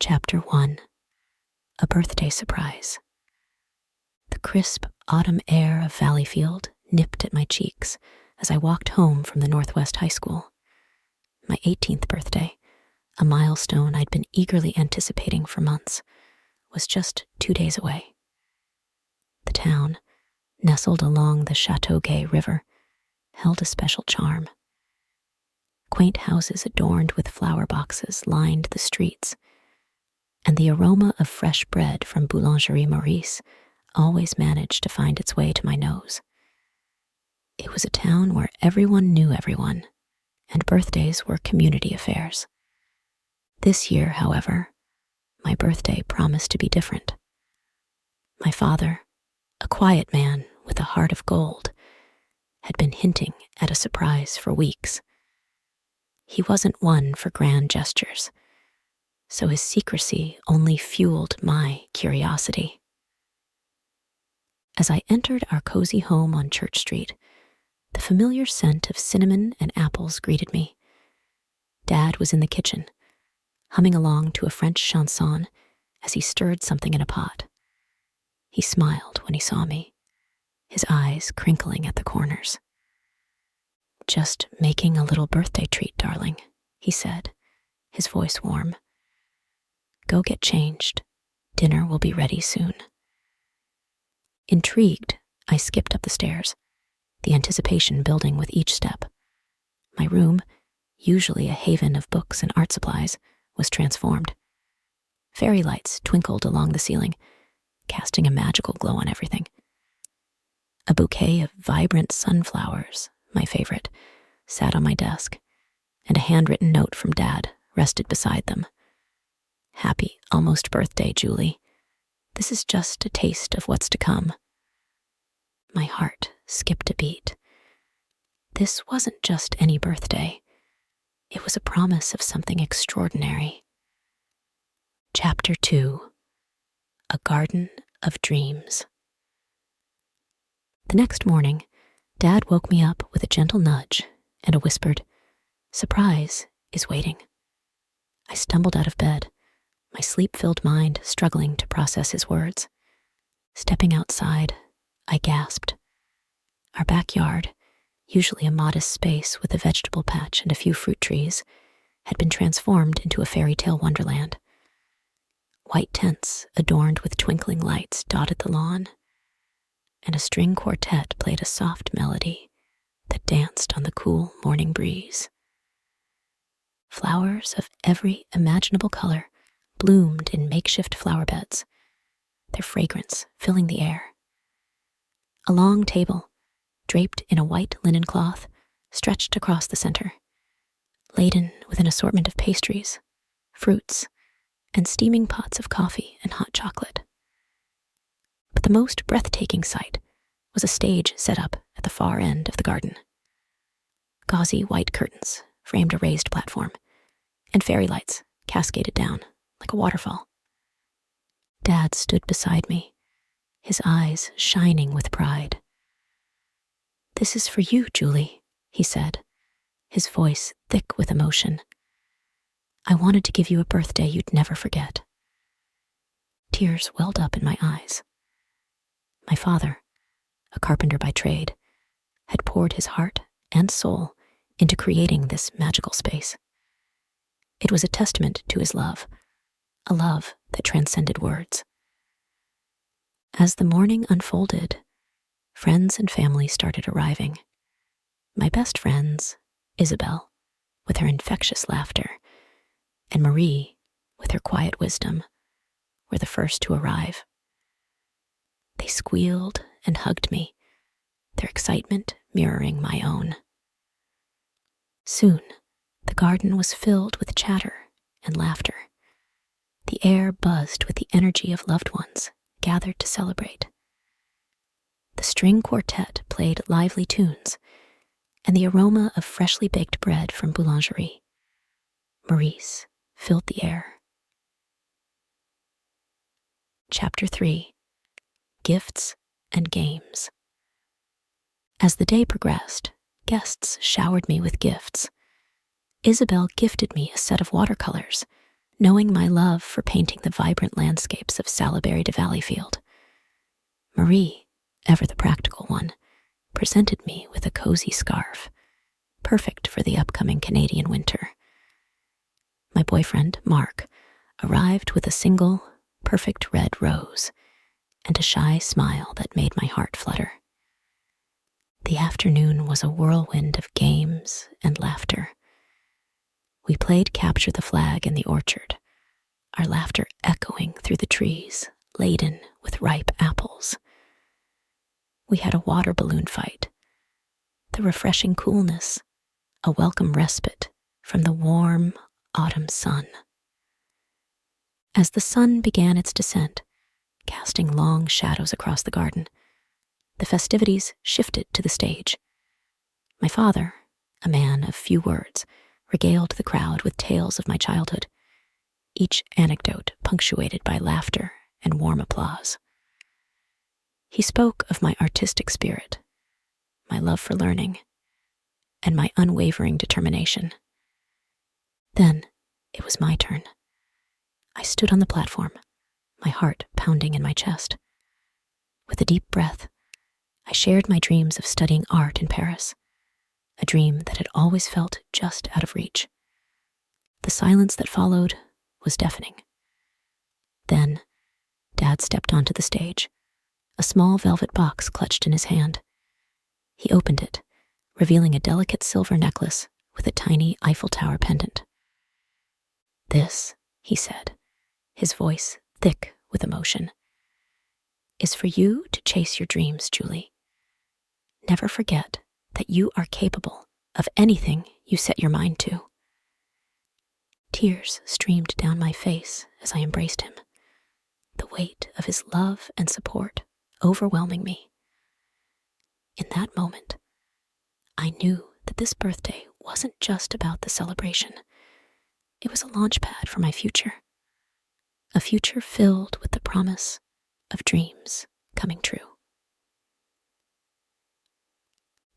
Chapter 1. A Birthday Surprise. The crisp autumn air of Valleyfield nipped at my cheeks as I walked home from the Northwest High School. My 18th birthday, a milestone I'd been eagerly anticipating for months, was just 2 days away. The town, nestled along the Chateauguay River, held a special charm. Quaint houses adorned with flower boxes lined the streets, and the aroma of fresh bread from Boulangerie Maurice always managed to find its way to my nose. It was a town where everyone knew everyone, and birthdays were community affairs. This year, however, my birthday promised to be different. My father, a quiet man with a heart of gold, had been hinting at a surprise for weeks. He wasn't one for grand gestures, so his secrecy only fueled my curiosity. As I entered our cozy home on Church Street, the familiar scent of cinnamon and apples greeted me. Dad was in the kitchen, humming along to a French chanson as he stirred something in a pot. He smiled when he saw me, his eyes crinkling at the corners. "Just making a little birthday treat, darling," he said, his voice warm. "Go get changed. Dinner will be ready soon." Intrigued, I skipped up the stairs, the anticipation building with each step. My room, usually a haven of books and art supplies, was transformed. Fairy lights twinkled along the ceiling, casting a magical glow on everything. A bouquet of vibrant sunflowers, my favorite, sat on my desk, and a handwritten note from Dad rested beside them. "Happy almost birthday, Julie. This is just a taste of what's to come." My heart skipped a beat. This wasn't just any birthday. It was a promise of something extraordinary. Chapter 2. A Garden of Dreams. The next morning, Dad woke me up with a gentle nudge and a whispered, "Surprise is waiting." I stumbled out of bed, my sleep-filled mind struggling to process his words. Stepping outside, I gasped. Our backyard, usually a modest space with a vegetable patch and a few fruit trees, had been transformed into a fairy tale wonderland. White tents adorned with twinkling lights dotted the lawn, and a string quartet played a soft melody that danced on the cool morning breeze. Flowers of every imaginable color bloomed in makeshift flower beds, their fragrance filling the air. A long table, draped in a white linen cloth, stretched across the center, laden with an assortment of pastries, fruits, and steaming pots of coffee and hot chocolate. But the most breathtaking sight was a stage set up at the far end of the garden. Gauzy white curtains framed a raised platform, and fairy lights cascaded down like a waterfall. Dad stood beside me, his eyes shining with pride. "This is for you, Julie," he said, his voice thick with emotion. "I wanted to give you a birthday you'd never forget." Tears welled up in my eyes. My father, a carpenter by trade, had poured his heart and soul into creating this magical space. It was a testament to his love, a love that transcended words. As the morning unfolded, friends and family started arriving. My best friends, Isabel, with her infectious laughter, and Marie, with her quiet wisdom, were the first to arrive. They squealed and hugged me, their excitement mirroring my own. Soon, the garden was filled with chatter and laughter. The air buzzed with the energy of loved ones gathered to celebrate. The string quartet played lively tunes, and the aroma of freshly baked bread from Boulangerie Maurice filled the air. Chapter 3. Gifts and Games. As the day progressed, guests showered me with gifts. Isabel gifted me a set of watercolors, knowing my love for painting the vibrant landscapes of Salaberry to Valleyfield. Marie, ever the practical one, presented me with a cozy scarf, perfect for the upcoming Canadian winter. My boyfriend, Mark, arrived with a single, perfect red rose and a shy smile that made my heart flutter. The afternoon was a whirlwind of games and laughter. We played capture the flag in the orchard, our laughter echoing through the trees laden with ripe apples. We had a water balloon fight, the refreshing coolness, a welcome respite from the warm autumn sun. As the sun began its descent, casting long shadows across the garden, the festivities shifted to the stage. My father, a man of few words, regaled the crowd with tales of my childhood, each anecdote punctuated by laughter and warm applause. He spoke of my artistic spirit, my love for learning, and my unwavering determination. Then it was my turn. I stood on the platform, my heart pounding in my chest. With a deep breath, I shared my dreams of studying art in Paris, a dream that had always felt just out of reach. The silence that followed was deafening. Then, Dad stepped onto the stage, a small velvet box clutched in his hand. He opened it, revealing a delicate silver necklace with a tiny Eiffel Tower pendant. "This," he said, his voice thick with emotion, "is for you to chase your dreams, Julie. Never forget that you are capable of anything you set your mind to." Tears streamed down my face as I embraced him, the weight of his love and support overwhelming me. In that moment, I knew that this birthday wasn't just about the celebration. It was a launchpad for my future, a future filled with the promise of dreams coming true.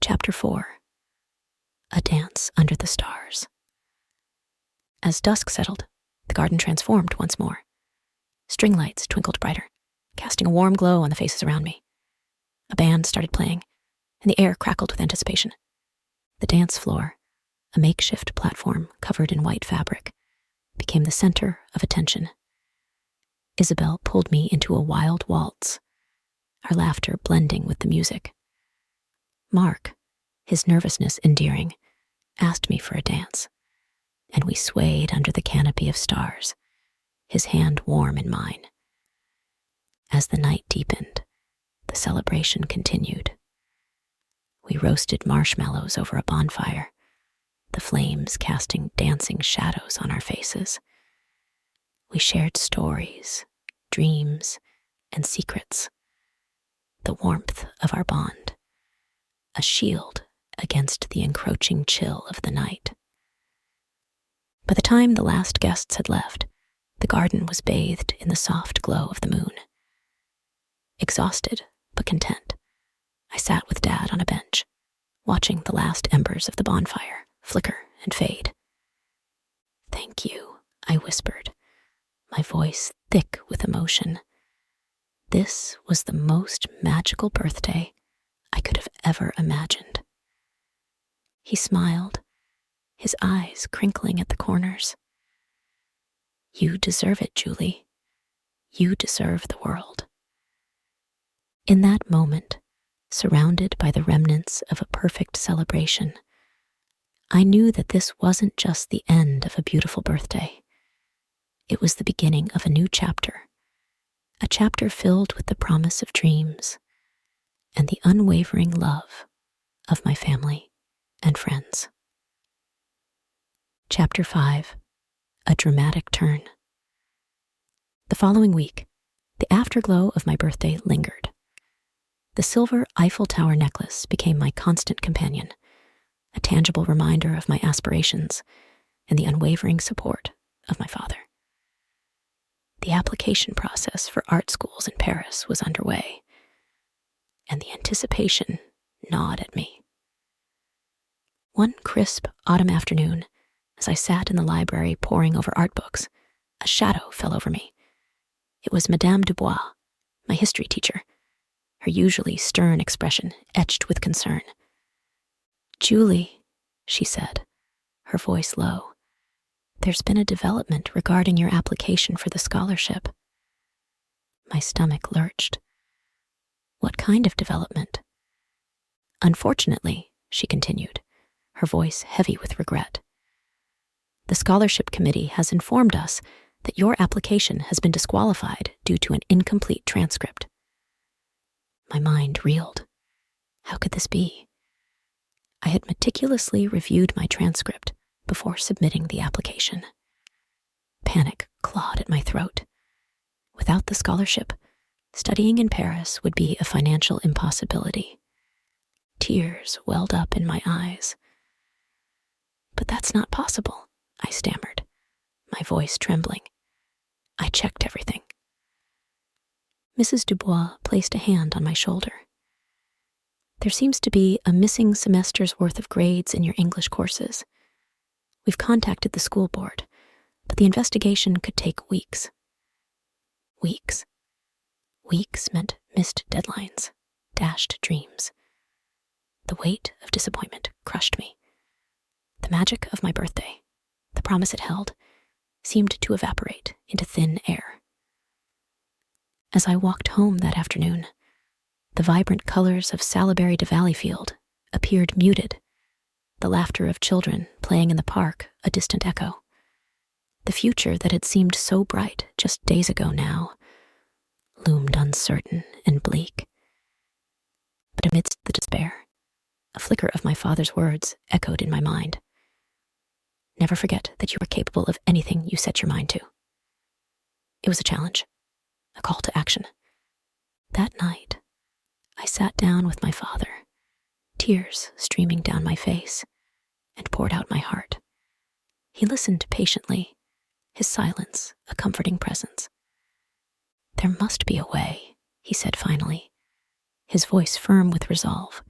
Chapter 4. A Dance Under the Stars. As dusk settled, the garden transformed once more. String lights twinkled brighter, casting a warm glow on the faces around me. A band started playing, and the air crackled with anticipation. The dance floor, a makeshift platform covered in white fabric, became the center of attention. Isabel pulled me into a wild waltz, our laughter blending with the music. Mark, his nervousness endearing, asked me for a dance, and we swayed under the canopy of stars, his hand warm in mine. As the night deepened, the celebration continued. We roasted marshmallows over a bonfire, the flames casting dancing shadows on our faces. We shared stories, dreams, and secrets, the warmth of our bond, a shield against the encroaching chill of the night. By the time the last guests had left, the garden was bathed in the soft glow of the moon. Exhausted but content, I sat with Dad on a bench, watching the last embers of the bonfire flicker and fade. "Thank you," I whispered, my voice thick with emotion. This was the most magical birthday I could have ever imagined. He smiled, his eyes crinkling at the corners. "You deserve it, Julie. You deserve the world." In that moment, surrounded by the remnants of a perfect celebration, I knew that this wasn't just the end of a beautiful birthday. It was the beginning of a new chapter, a chapter filled with the promise of dreams and the unwavering love of my family and friends. Chapter 5. A Dramatic Turn. The following week, the afterglow of my birthday lingered. The silver Eiffel Tower necklace became my constant companion, a tangible reminder of my aspirations and the unwavering support of my father. The application process for art schools in Paris was underway, and the anticipation gnawed at me. One crisp autumn afternoon, as I sat in the library poring over art books, A shadow fell over me. It was Madame Dubois, my history teacher, her usually stern expression etched with concern. "Julie," she said, her voice low, "there's been a development regarding your application for the scholarship." My stomach lurched. What kind of development? "Unfortunately," she continued, her voice heavy with regret, "the scholarship committee has informed us that your application has been disqualified due to an incomplete transcript." My mind reeled. How could this be? I had meticulously reviewed my transcript before submitting the application. Panic clawed at my throat. Without the scholarship, studying in Paris would be a financial impossibility. Tears welled up in my eyes. "But that's not possible," I stammered, my voice trembling. "I checked everything." Mrs. Dubois placed a hand on my shoulder. "There seems to be a missing semester's worth of grades in your English courses. We've contacted the school board, but the investigation could take weeks." Weeks. Weeks meant missed deadlines, dashed dreams. The weight of disappointment crushed me. The magic of my birthday, the promise it held, seemed to evaporate into thin air. As I walked home that afternoon, the vibrant colors of Salaberry de Valleyfield appeared muted, the laughter of children playing in the park a distant echo. The future that had seemed so bright just days ago now loomed uncertain and bleak. But amidst the despair, a flicker of my father's words echoed in my mind. "Never forget that you are capable of anything you set your mind to." It was a challenge, a call to action. That night, I sat down with my father, tears streaming down my face, and poured out my heart. He listened patiently, his silence a comforting presence. "There must be a way," he said finally, his voice firm with resolve.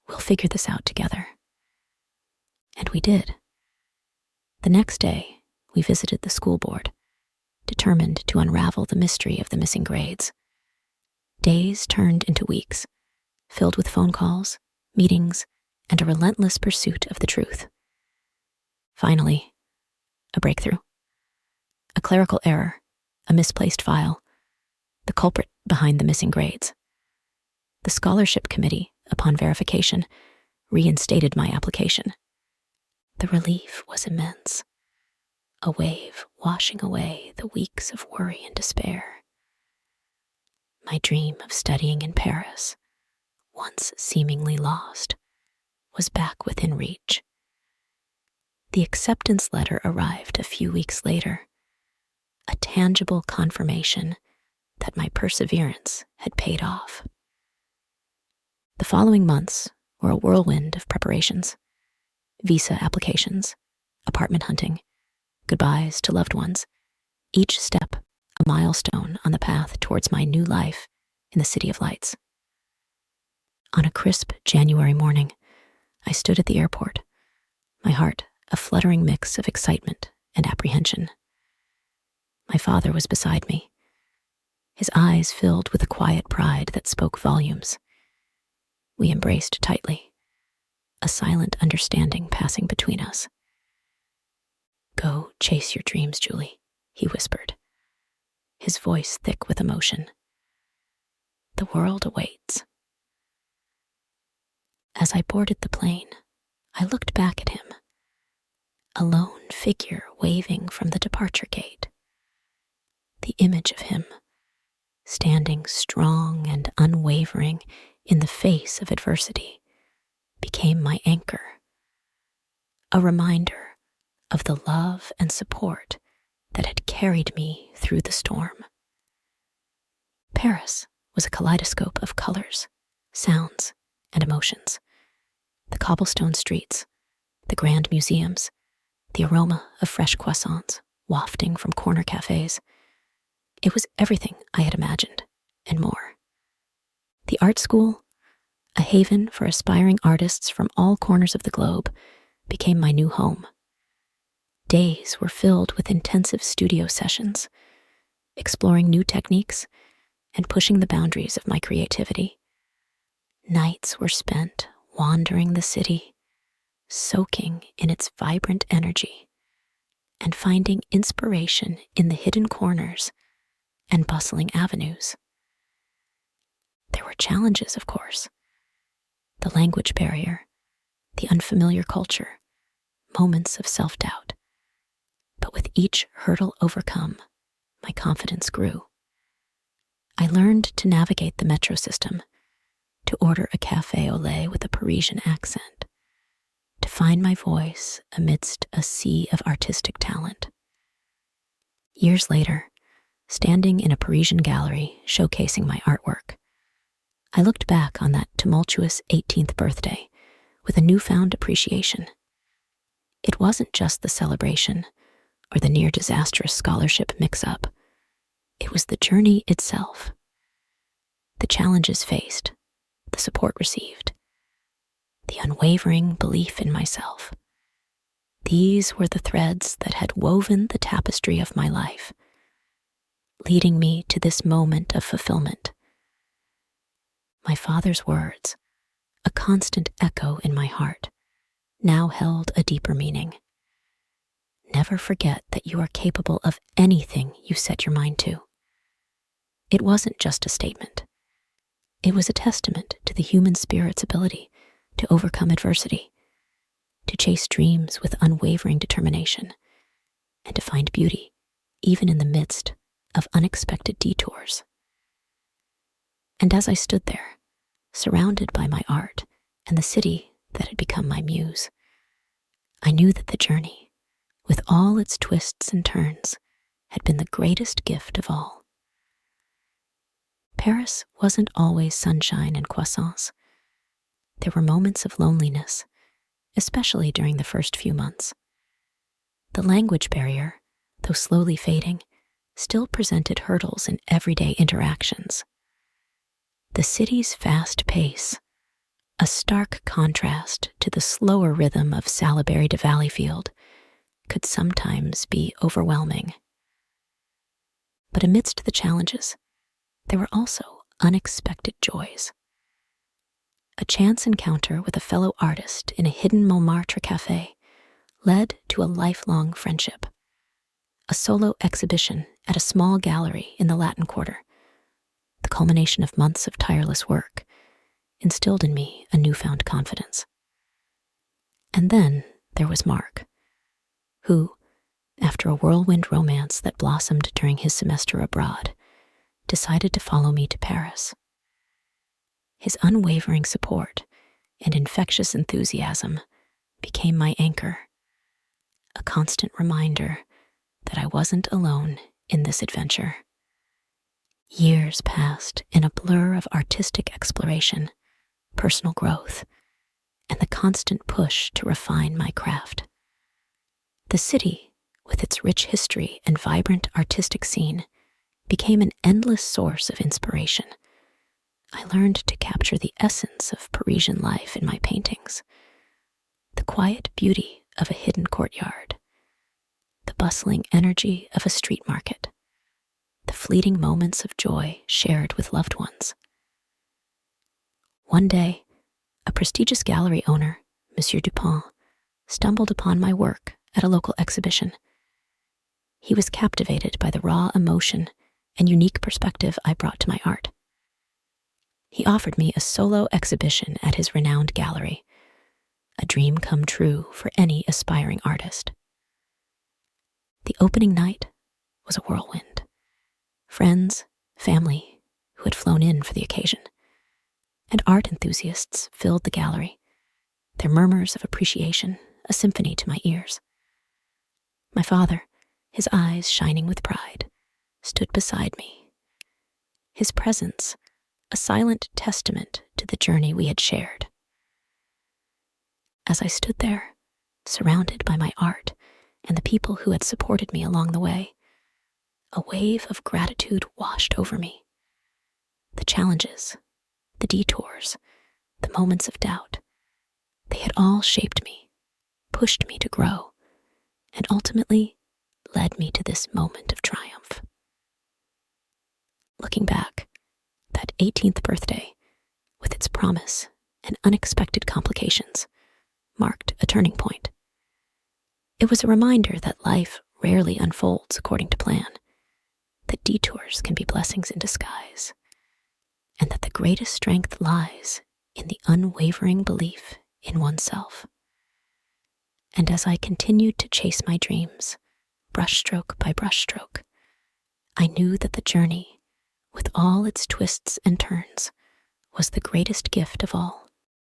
"We'll figure this out together." And we did. The next day, we visited the school board, determined to unravel the mystery of the missing grades. Days turned into weeks, filled with phone calls, meetings, and a relentless pursuit of the truth. Finally, a breakthrough. A clerical error, a misplaced file, the culprit behind the missing grades. The scholarship committee, upon verification, reinstated my application. The relief was immense, a wave washing away the weeks of worry and despair. My dream of studying in Paris, once seemingly lost, was back within reach. The acceptance letter arrived a few weeks later, a tangible confirmation that my perseverance had paid off. The following months were a whirlwind of preparations: visa applications, apartment hunting, goodbyes to loved ones, each step a milestone on the path towards my new life in the City of Lights. On a crisp January morning, I stood at the airport, my heart a fluttering mix of excitement and apprehension. My father was beside me, his eyes filled with a quiet pride that spoke volumes. We embraced tightly, a silent understanding passing between us. "Go chase your dreams, Julie," he whispered, his voice thick with emotion. "The world awaits." As I boarded the plane, I looked back at him, a lone figure waving from the departure gate. The image of him, standing strong and unwavering in the face of adversity, became my anchor, a reminder of the love and support that had carried me through the storm. Paris was a kaleidoscope of colors, sounds, and emotions. The cobblestone streets, the grand museums, the aroma of fresh croissants wafting from corner cafes. It was everything I had imagined, and more. The art school, a haven for aspiring artists from all corners of the globe, became my new home. Days were filled with intensive studio sessions, exploring new techniques and pushing the boundaries of my creativity. Nights were spent wandering the city, soaking in its vibrant energy, and finding inspiration in the hidden corners and bustling avenues. There were challenges, of course. The language barrier, the unfamiliar culture, moments of self-doubt. But with each hurdle overcome, my confidence grew. I learned to navigate the metro system, to order a café au lait with a Parisian accent, to find my voice amidst a sea of artistic talent. Years later, standing in a Parisian gallery showcasing my artwork, I looked back on that tumultuous 18th birthday with a newfound appreciation. It wasn't just the celebration or the near-disastrous scholarship mix-up. It was the journey itself. The challenges faced, the support received, the unwavering belief in myself. These were the threads that had woven the tapestry of my life, leading me to this moment of fulfillment. My father's words, a constant echo in my heart, now held a deeper meaning. Never forget that you are capable of anything you set your mind to. It wasn't just a statement. It was a testament to the human spirit's ability to overcome adversity, to chase dreams with unwavering determination, and to find beauty even in the midst of unexpected detours. And as I stood there, surrounded by my art and the city that had become my muse, I knew that the journey, with all its twists and turns, had been the greatest gift of all. Paris wasn't always sunshine and croissants. There were moments of loneliness, especially during the first few months. The language barrier, though slowly fading, still presented hurdles in everyday interactions. The city's fast pace, a stark contrast to the slower rhythm of Salaberry to Valleyfield, could sometimes be overwhelming. But amidst the challenges, there were also unexpected joys. A chance encounter with a fellow artist in a hidden Montmartre cafe led to a lifelong friendship. A solo exhibition at a small gallery in the Latin Quarter, the culmination of months of tireless work, instilled in me a newfound confidence. And then there was Mark, who, after a whirlwind romance that blossomed during his semester abroad, decided to follow me to Paris. His unwavering support and infectious enthusiasm became my anchor, a constant reminder that I wasn't alone in this adventure. Years passed in a blur of artistic exploration, personal growth, and the constant push to refine my craft. The city, with its rich history and vibrant artistic scene, became an endless source of inspiration. I learned to capture the essence of Parisian life in my paintings, the quiet beauty of a hidden courtyard, the bustling energy of a street market, the fleeting moments of joy shared with loved ones. One day, a prestigious gallery owner, Monsieur Dupont, stumbled upon my work at a local exhibition. He was captivated by the raw emotion and unique perspective I brought to my art. He offered me a solo exhibition at his renowned gallery, a dream come true for any aspiring artist. The opening night was a whirlwind. Friends, family who had flown in for the occasion, and art enthusiasts filled the gallery, their murmurs of appreciation a symphony to my ears. My father, his eyes shining with pride, stood beside me. His presence, a silent testament to the journey we had shared. As I stood there, surrounded by my art and the people who had supported me along the way, a wave of gratitude washed over me. The challenges, the detours, the moments of doubt, they had all shaped me, pushed me to grow, and ultimately led me to this moment of triumph. Looking back, that 18th birthday, with its promise and unexpected complications, marked a turning point. It was a reminder that life rarely unfolds according to plan, that detours can be blessings in disguise, and that the greatest strength lies in the unwavering belief in oneself. And as I continued to chase my dreams, brushstroke by brushstroke, I knew that the journey, with all its twists and turns, was the greatest gift of all.